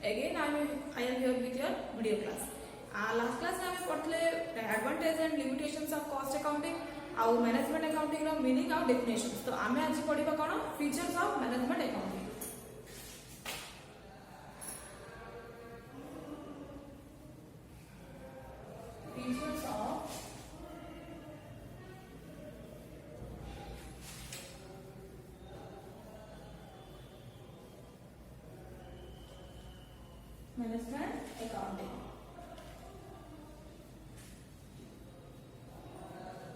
Again, I am here with your video class. Last class में हमें पढ़ले advantage and limitations of cost accounting, और management accounting रो meaning और definitions. तो आमे आज पढ़िबा कोन features of management accounting. Features of management accounting.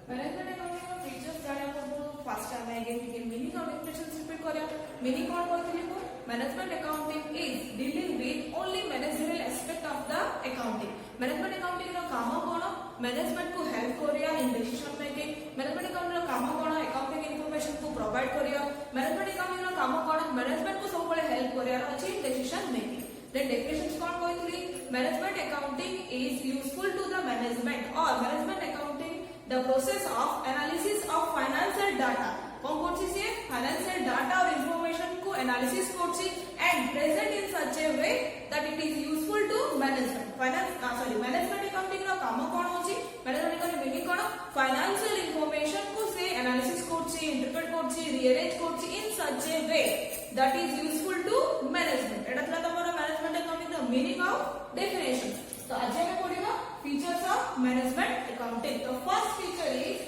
Management accounting का features जाने को first time again meaning और definitions repeat करिया. Meaning कौन कहते हैं? Management accounting is dealing with only managerial aspect of the accounting. Management accounting रो काम कौन? Management को help करिया in decision making. Management accounting रो काम कौन? Accounting information को provide करिया. Management accounting रो काम कौन? Management को सब बड़े help करिया अच्छी decision making. Then definitions कौन कहते हैं? Management accounting is useful to the management or management accounting the process of analysis of financial data. कौन कौन सी है? Financial data और information को analysis करती and present in such a way that it is useful to management. Management accounting रो काम कौन होची? Management accounting meaning कौन? Financial information को से analysis करती, interpret करती, rearrange करती in such a way that is useful to management. एटा थला तमरो management accounting the meaning of definition. तो आज हमें पढ़ेगा features of management accounting. तो first feature is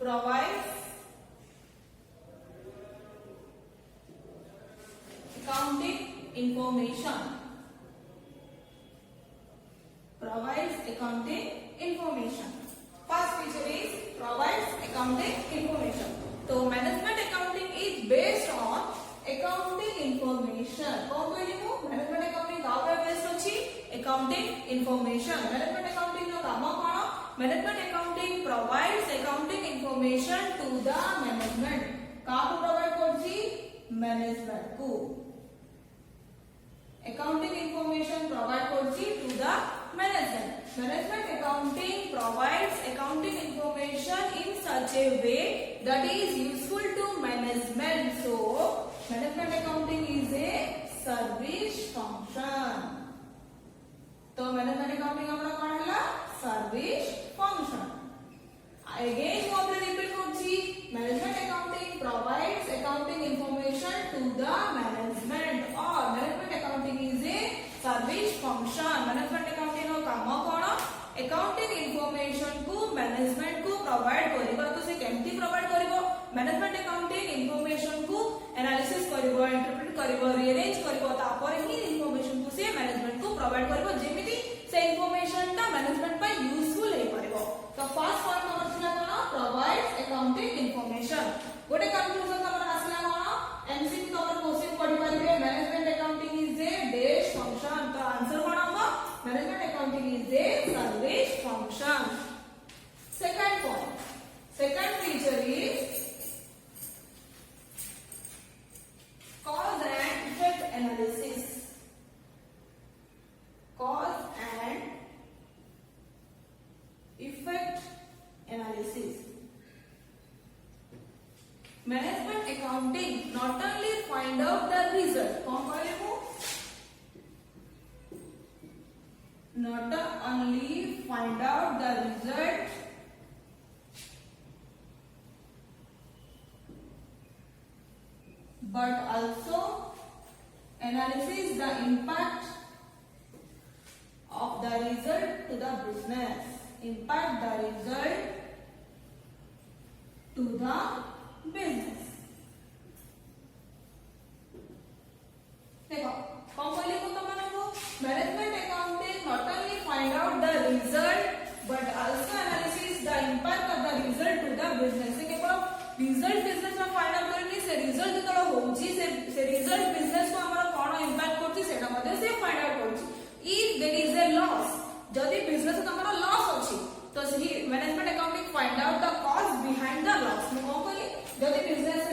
provides accounting information. Provides accounting information. First feature is provides accounting information. So management accounting is based on accounting information. कौन कहली मु? Management accounting का ऊपर based होची accounting information. Management accounting नो काम कौन? Management accounting provides accounting information to the management. काहू provide करची? Management को. Accounting information provide करची to the management. Management accounting provides accounting information in such a way that is useful to management. So, management accounting is a service function. तो management accounting अपना कौन है? Service function. Again, वो अपने repeat करची. Management accounting provides accounting information to the management. और management accounting is a service function. Management accounting नो काम कौन? Accounting information को management को provide करिबा. तो से केमती provide करिबो? Management accounting information को analysis करिबो, interpret करिबो, rearrange करिबो, तापर ही information को से management को provide करिबो जेमिति से information ता management पर useful हे करिबो. तो first point हमर छिला कोन? Provides accounting information. गोटे conclusion हमर आसला कोन? MCQ तमर क्वेश्चन पढि परिबे management accounting is a dash function. तो आंसर कोन हमर? Management accounting is a service function. Second point. Second feature is cause and effect analysis. Cause and effect analysis. Management accounting not only find out the result. कौन कहले हो? Not only find out the result, but also analyze the impact of the result to the business. Impact the result to the business. देखो कौन कहले को तमनको management accounting not only find out the result but also analyze the impact of the result to the business. से केवल result business में find out करनी से result जेतलो होउची से result business को हमरा कोन impact करची सेटा मध्ये से find out करची. If there is a loss, जदि business तमरा loss अछि तो सही management accounting find out the cause behind the loss. मो कहली जदि business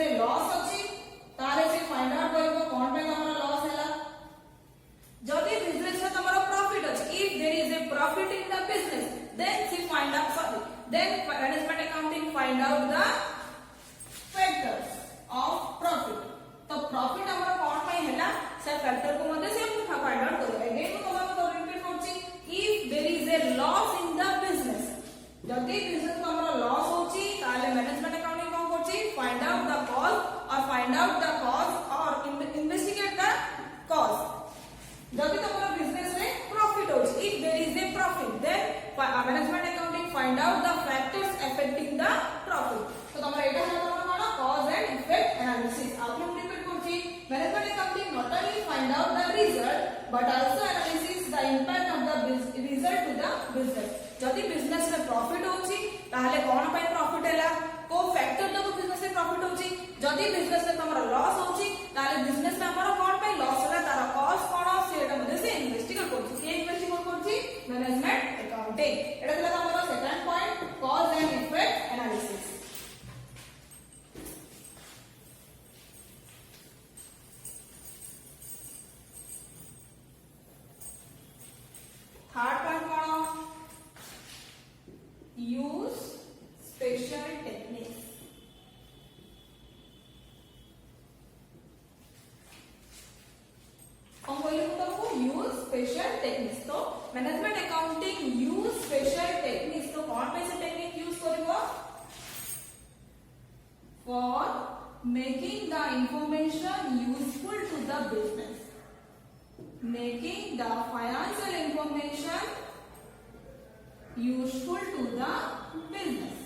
find out the cause or investigate the cause. जब तुम्हारा बिजनेस में प्रॉफिट हो, if there is a profit, then management accounting find out the factors affecting the profit. तो तुम्हारा এটা হলো তোমার cause and effect analysis. আপনি রিপিট করছি, management accounting not only find out the result but also analysis the impact of the result to the business. যদি business में profit होची তাহলে কোন পাই प्रॉफिट हैला, को फैक्टर जो बिजनेस में प्रॉफिट होची, যদি বিজনেস में तमरा लॉस होची তাহলে বিজनेस में हमरा कोन पाई लॉस हैला, तारा कॉज कोन সেটা মধ্যে সে ইনভেস্টিগেট করছি। কে ইনভেস্টিগেট করছি? Management accounting. এটা হলো আমাদের second point, cause and effect analysis. Third point কোন? Use special technique. Use special techniques. तो management accounting use special techniques. तो कौन पे से टेक्निक यूज करिवो? For making the information useful to the business, making the financial information useful to the business.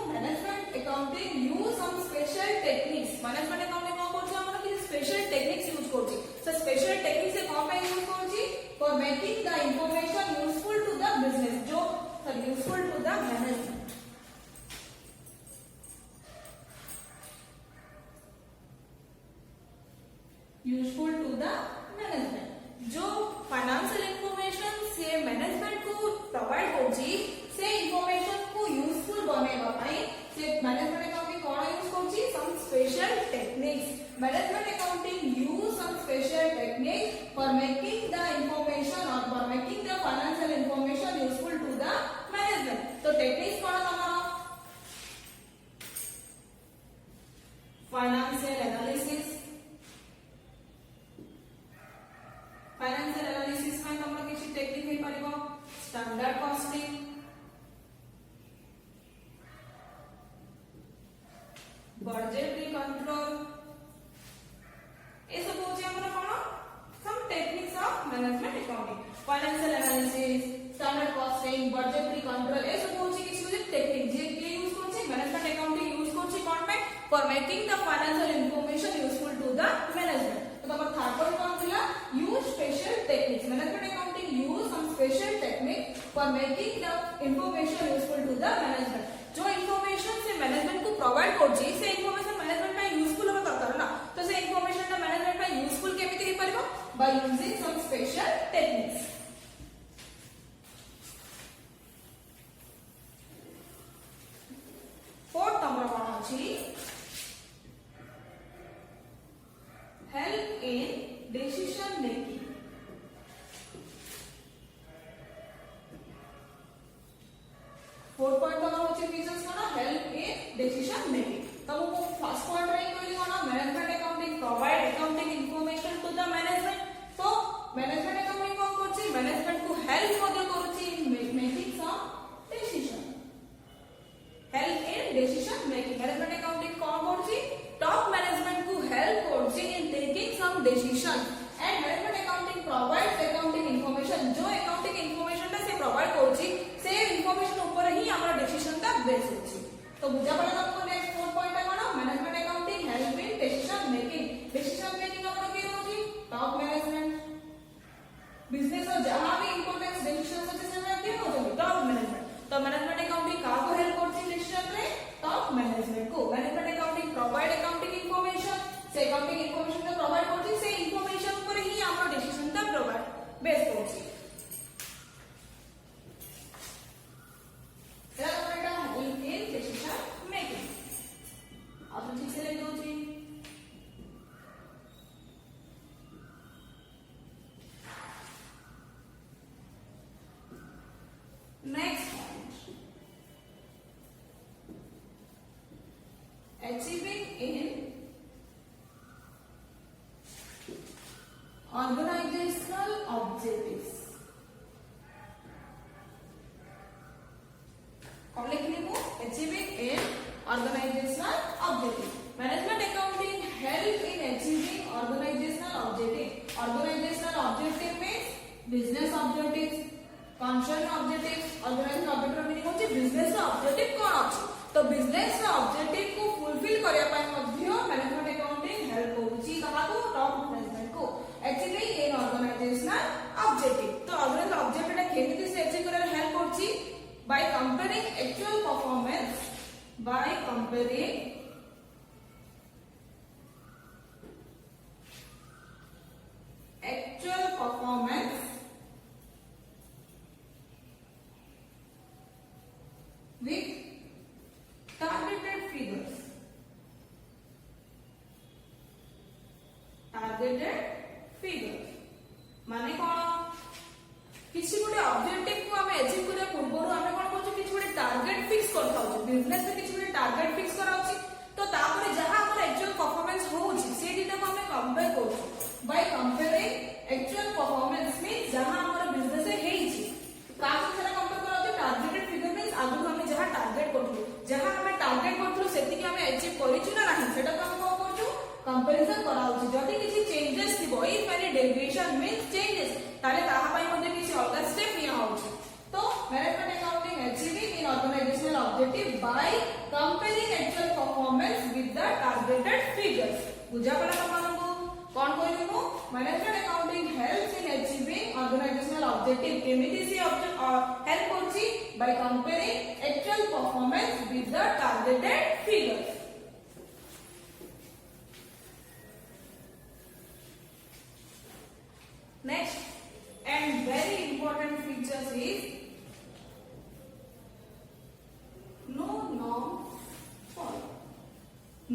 Management accounting use some special techniques. Management accounting कोन करछि हमरा कि special techniques use करछि। सो स्पेशल टेक्निक्स से कोन पे use करछि? For making the information useful to the business, जो useful to the management. Useful to the management, जो फाइनेंशियल इंफॉर्मेशन से मैनेजमेंट को प्रोवाइड करछि, से इंफॉर्मेशन को यूजफुल बनेबा पई से मैनेजमेंट अकाउंटिंग कोन यूज करछि? Some special techniques. Management accounting use some special technique for making the information और for making the financial information useful to the management. तो टेक्निक्स कोन हमारा? Financial analysis. फाइनेंशियल एनालिसिस में तमरा किछि टेक्निक हे परिबो? स्टैंडर्ड कॉस्टिंग, बजटरी कंट्रोल, ये सब होचे हमरा कोन? Some techniques of management accounting. Financial analysis, standard costing, budgetary control, ये सब होचे किछि टेक्निक जे के यूज करछि मैनेजमेंट अकाउंटिंग यूज करछि कोन पे? For making the financial information useful to the management. तो तमर थर्ड पॉइंट कोन थिला? Use special techniques. Management accounting use some special technique for making the information useful to the management. जो information से management को प्रोवाइड करछि, से information management में यूजफुल होबा दरकार ना। तो से इंफॉर्मेशन ना मैनेजमेंट में यूजफुल केमिति हे परिबो? By using some special techniques. Fourth number कोन अछि? Help in decision making. Fourth point का होचे फीचर्स कोन? Help in decision making. तब वो फर्स्ट पॉइंट रे कहली कोन? Management accounting provide accounting information to the management. तो मैनेजमेंट अकाउंटिंग कोन करछि? मैनेजमेंट को हेल्प मदद करछि in making some decision. Help in decision making. Management accounting कोन करछि? टॉप मैनेजमेंट को हेल्प करछि in taking some decision. And management accounting provides accounting information, जो अकाउंटिंग इंफॉर्मेशन से प्रोवाइड करछि से इंफॉर्मेशन ऊपर ही हमरा डिसीजन का बेस होछि। तो बुझा पड़ा आपको? नेक्स्ट फोर्थ पॉइंट है कोन? Management accounting help in decision making. Decision making हमरा के होछि? Top management. बिजनेस और जहां भी इंपॉर्टेंट डिसीजन होछि से के होछि? Top management. तो मैनेजमेंट अकाउंटिंग का को हेल्प करछि डिसीजन रे? टॉप मैनेजमेंट को। Management accounting provide accounting information, से अकाउंटिंग इंफॉर्मेशन का प्रोवाइड करछि, से इंफॉर्मेशन ऊपर ही हमरा डिसीजन का प्रोवाइड बेस करछि। Next point, achieving in organizational objectives. organizational objective. Management accounting help in achieving organizational objective. Organizational objective means business objectives, concern objectives. Organizational objective meaning होची business objective कौन अछि तो business objective को fulfill करिया पय मध्य management accounting help होची कहा को top management को achieving in organizational objective. तो organizational objective टा केमिति से achieve करले help होची by comparing actual performance with targeted figures. माने कौन किसी गोटे ऑब्जेक्टिव को हमें अचीव करया पूर्व हमें कौन कहू किसी गोटे टारगेट फिक्स करथाउ बिजनेस में किसी गोटे टारगेट फिक्स कराउची तो तापर जहां हमर एक्चुअल परफॉर्मेंस होउची से दिटा को हमें कंपेयर करू bye comparing actual performance means जहां हमर बिजनेस हेइची काहे सेरा कंपेयर कराउची टारगेटेड फिगर मींस आगु हमें जहां टारगेट करथु जहां हमें टारगेट करथु सेति कि हमें अचीव करिछु ना नाही सेटा को हम कोन करछु कंपैरिजन कराउची जदी किसी चेंजेस थिबो if any deviation means changes ताले ताहा पई मध्ये किसी अलग स्टेप निया होउची तो management accounting achieving in organizational objective by comparing actual performance with the targeted figures बुझा पड़ा तमनको कोन कहली मु management accounting helps in achieving organizational objective केमिति से हेल्प होची by comparing actual performance with the targeted figures. Next and very important features is no norms followed.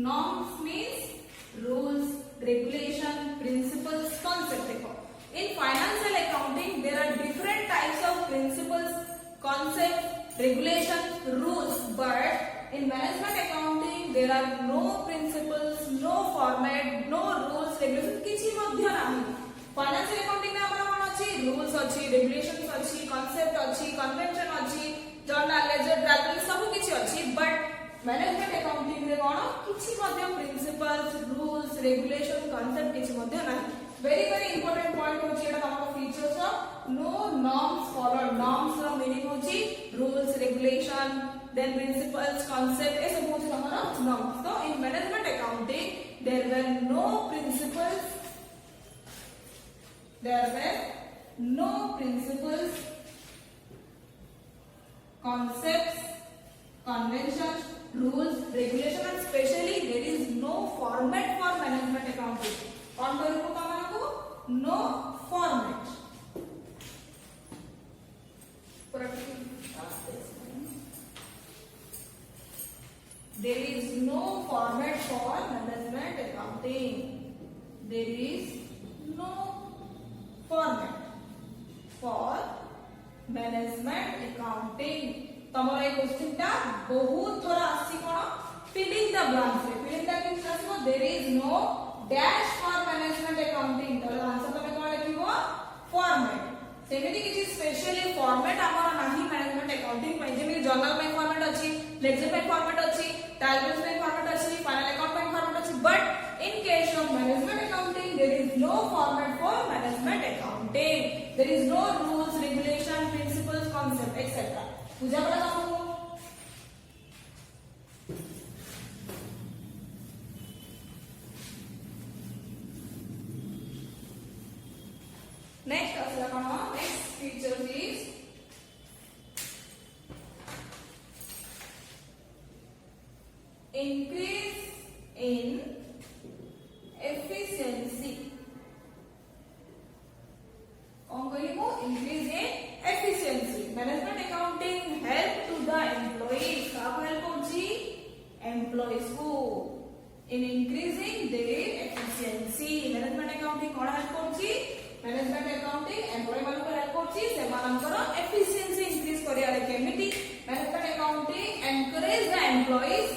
Norms means rules, regulation, principles, concept. In financial accounting, there are different types of principles, concepts, regulations, rules. But in management accounting, there are no principles, no format, no rules, regulations. किसी मध्य नहीं. Financial accounting में हमरा कोन अछि rules अछि regulations अछि concept अछि convention अछि journal ledger travel सब किछि अछि बट मैनेजमेंट अकाउंटिंग रे कोन किछि मध्य प्रिंसिपल्स रूल्स रेगुलेशन कांसेप्ट किछि मध्य नाही वेरी वेरी इंपोर्टेंट पॉइंट होछि एटा हमर features no norms followed norms रो मीनिंग होछि rules regulation then principles concept ए सब होछि हमर नॉर्म्स तो in management accounting there were no principles There were no principles, concepts, conventions, rules, regulations, and especially there is no format for management accounting. On no format. There is no format for management accounting. There is no format for management accounting. तमरा ए question ता बहुत थोड़ा आसी कोन filling the blanks रे filling the blanks आसीबो there is no dash for management accounting तो आंसर तमे कोन लिखिबो फॉर्मेट सेमिति किछि स्पेशली फॉर्मेट हमरा नाही मैनेजमेंट अकाउंटिंग पय जेमि जर्नल में फॉर्मेट अछि लेक्चर में फॉर्मेट अछि टाइटल्स में फॉर्मेट अछि फाइनल अकाउंट में फॉर्मेट अछि but in case of management accounting there is no format for management accounting there is no rules regulation principles concept etc बुझा पड़ा आपको next asla kono next feature is increase in efficiency. Increase in efficiency. Management accounting help to the employees. How help होची employees को in increasing their efficiency. Management accounting कौन help होची? Management accounting employee मान को help होची से मानकर efficiency increase करिया रे केमिति management accounting encourage the employees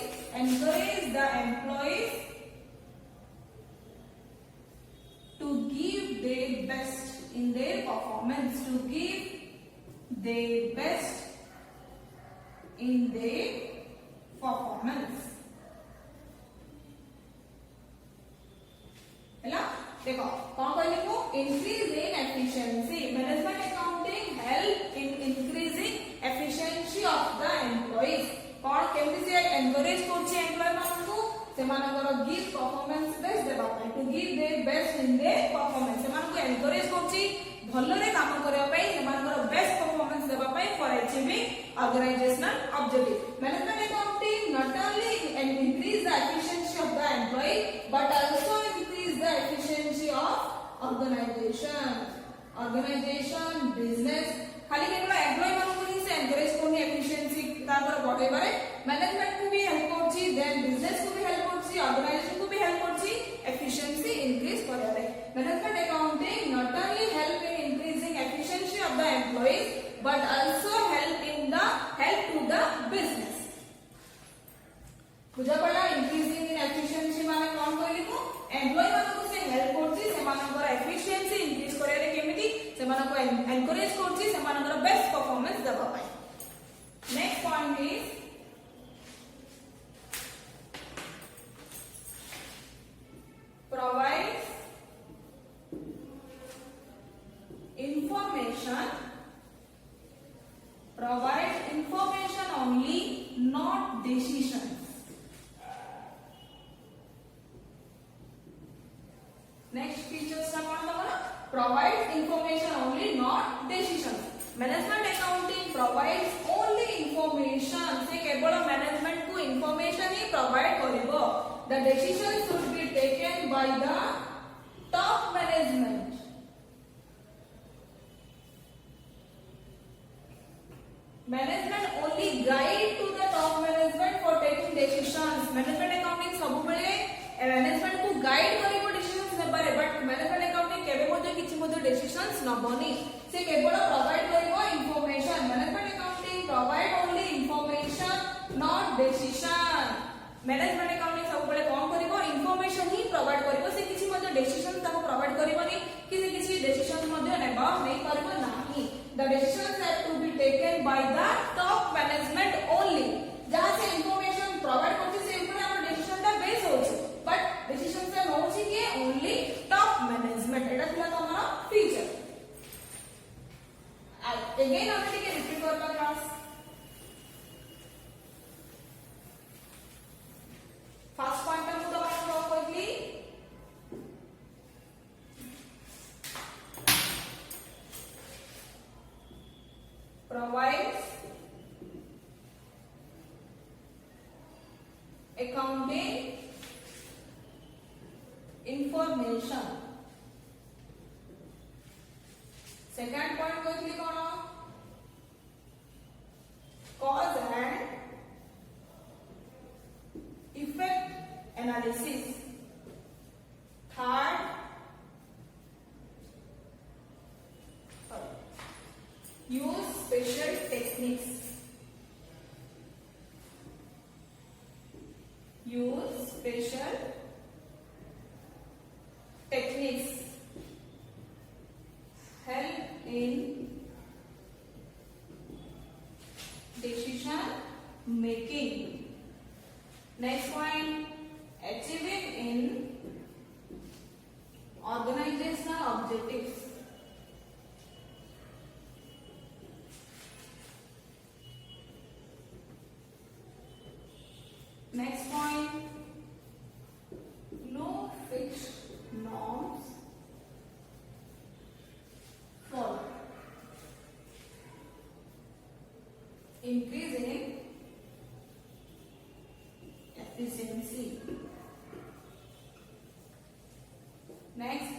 to give their best in their performance to give their best in their performance सेमानकर गिव परफॉर्मेंस बेस्ट देबा पई to give their best in their performance सेमानको encourage करछि भलरे काम करबा पई सेमानकर बेस्ट परफॉर्मेंस देबा पई for achieving organizational objective management accounting not only increase the efficiency of the employee but also increase the efficiency of organization business खाली केवल एम्प्लॉय मानको ही से एनकरेज करनी एफिशिएंसी ताकर बढ़े बारे मैनेजमेंट को भी हेल्प करछि देन बिजनेस को भी हेल्प करछि ऑर्गेनाइजेशन को भी हेल्प करछि एफिशिएंसी इंक्रीज करे management accounting not only help in increasing efficiency of the employees but also help to the business बुझा पड़ा इंक्रीजिंग इन एफिशिएंसी माने कोन कहली को एम्प्लॉय मानको से हेल्प करछि सेमानकर एफिशिएंसी इंक्रीज करे रे केमिति सेमानको एनकरेज करछि सेमानकर बेस्ट परफॉर्मेंस देबा पाई next point is provides information only not decisions next features na kon tamara provides information only not decisions management accounting provides only information se kebala management ku information hi provide karibo the decision should be taken by the top management management only guide to the top management for taking decisions management accounting सब बेले management को guide करिवो decisions नेबारे but management accounting केबे मध्ये किछि मध्ये decisions नबनी से केवल प्रोवाइड करिवो information management accounting provide only information not decision management accounting सब बेले कोन करिवो इंफॉर्मेशन ही प्रोवाइड करिवो से किछि मध्ये डिसीजन ताको प्रोवाइड करिवोनी किछि डिसीजन मध्ये नेबा नै करबो नाही the decisions have to be taken by the top management only जहां से इंफॉर्मेशन प्रोवाइड करछि से ऊपर हमर डिसीजन ता बेस होछि बट डिसीजन से होछि के ओनली टॉप मैनेजमेंट एटा थिला तमरा फीचर अगेन हम टिके रिपीट करबा क्लास फर्स्ट पॉइंट हम तो ड्रॉ करली provides accounting information second point कहली कोन cause and effect analysis third use special techniques help in decision making next point achieving in organizational objectives next point no fixed norms for increasing efficiency next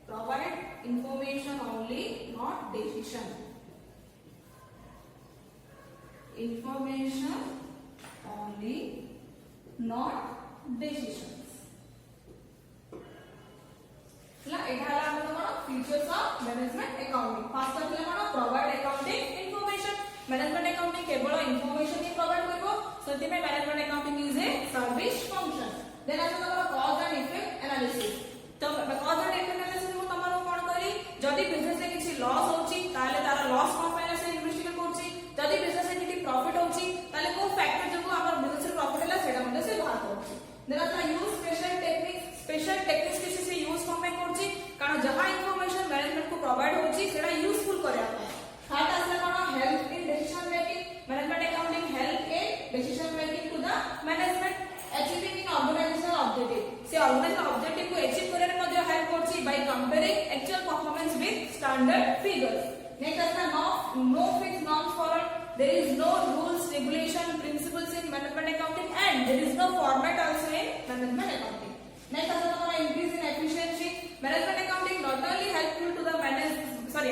provide information only not decision information only not decisions ला एठाला हम कोन features of management accounting first कहले कोन provide accounting information management accounting केवल information ही provide करबो सति में management accounting is a service function then आसे तमरा कॉज एंड इफेक्ट एनालिसिस तो कॉज एंड इफेक्ट एनालिसिस को तमरो कोन करी जदी बिजनेस रे किछि लॉस होची ताले तारा लॉस कोन फाइल से इन्वेस्टिगेट करछि जदी बिजनेस रे किछि प्रॉफिट होची ताले को फैक्टर जको हमर बिजनेस रे प्रॉफिट हला सेटा मध्ये से बाहर करछि देन आसे यूज स्पेशल टेक्निक्स किसी से यूज कोन पे करछि कारण जहां इंफॉर्मेशन मैनेजमेंट को प्रोवाइड होछि सेटा यूजफुल करे आपन थर्ड आसे कोन help in decision making management accounting help in decision making to the management achieving in organizational there is no rules, regulation, principles in management accounting, and there is no format also in management accounting. Next आता तुम्हारा increase in efficiency. Management accounting not only helpful to the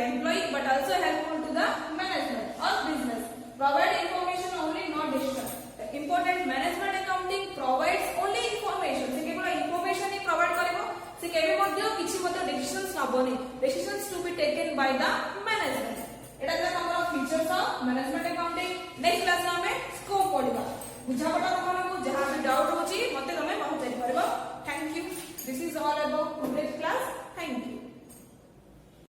employee but also helpful to the management or business. Provide information only, not decision. Important management accounting provides only information. से केवल information ही provide करेगा. से केवल मध्य किसी मध्य decisions नबोनी. Decisions to be taken by the management. एटा जब हमारा features of management accounting. Next class में हमें scope पढ़ेगा. बुझा पड़ा